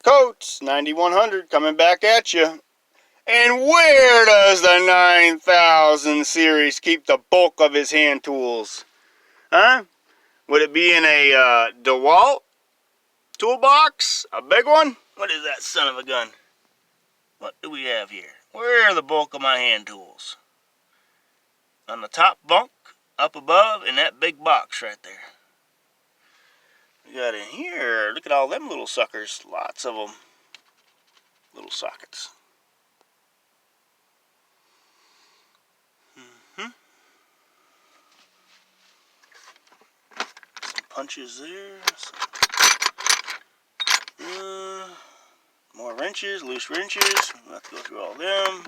Coates 9100 coming back at you. And where does the 9000 series keep the bulk of his hand tools? Huh? Would it be in a DeWalt toolbox? A big one? What is that son of a gun? What do we have here? Where are the bulk of my hand tools? On the top bunk, up above, in that big box right there. We got in here, look at all them little suckers. Lots of them. Little sockets. Some punches there. More wrenches, loose wrenches. We'll have to go through all them.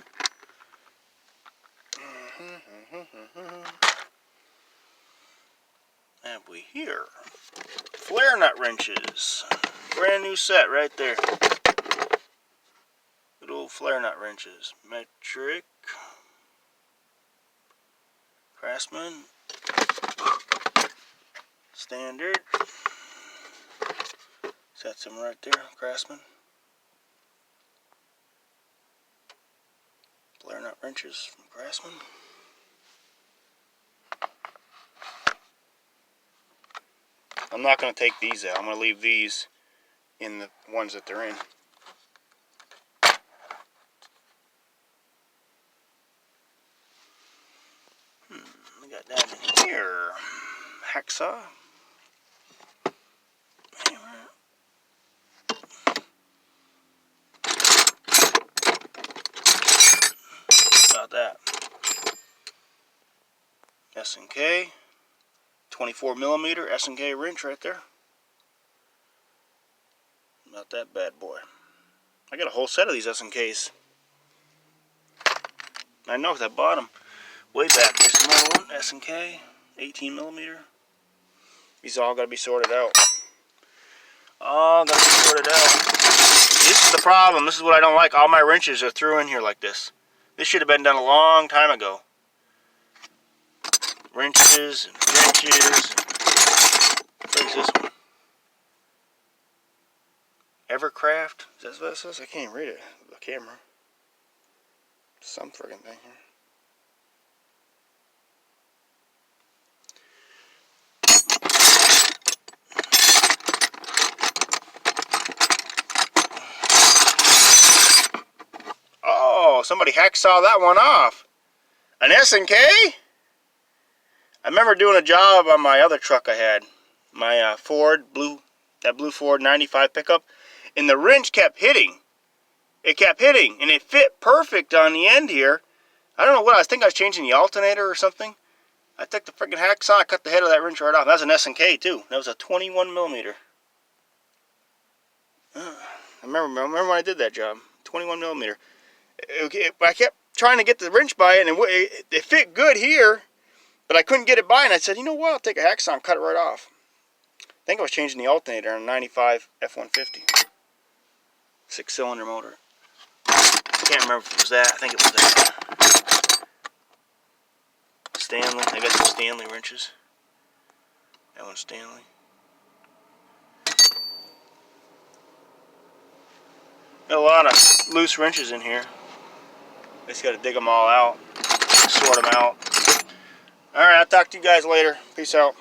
Have we here? Flare nut wrenches. Brand new set right there. Good old flare nut wrenches. Metric. Craftsman. Standard. Sets them right there. Craftsman. Flare nut wrenches from Craftsman. I'm not going to take these out. I'm going to leave these in the ones that they're in. We got down in here. Hacksaw. About that. S&K. 24mm S&K wrench right there. Not that bad boy. I got a whole set of these S&Ks. I know because I bought them way back. There's another one, S&K, 18mm. These all got to be sorted out. All got to be sorted out. This is the problem. This is what I don't like. All my wrenches are through in here like this. This should have been done a long time ago. Wrenches and wrenches. What is this one? Evercraft? Is that what it says? I can't even read it. The camera. Some friggin' thing here. Oh, somebody hacksaw that one off. An S&K? I remember doing a job on my other truck I had, my Ford, that blue Ford 95 pickup, and the wrench kept hitting. It kept hitting, and it fit perfect on the end here. I don't know what, I think I was changing the alternator or something. I took the freaking hacksaw, I cut the head of that wrench right off. That was an S&K too. That was a 21mm. I remember when I did that job, 21mm. I kept trying to get the wrench by it, and it fit good here. But I couldn't get it by, and I said, you know what, I'll take a hacksaw and cut it right off. I think I was changing the alternator on a 95 F-150. 6-cylinder motor. Can't remember if it was that. I think it was that. Stanley. I got some Stanley wrenches. That one's Stanley. Got a lot of loose wrenches in here. Just got to dig them all out. Sort them out. Alright, I'll talk to you guys later. Peace out.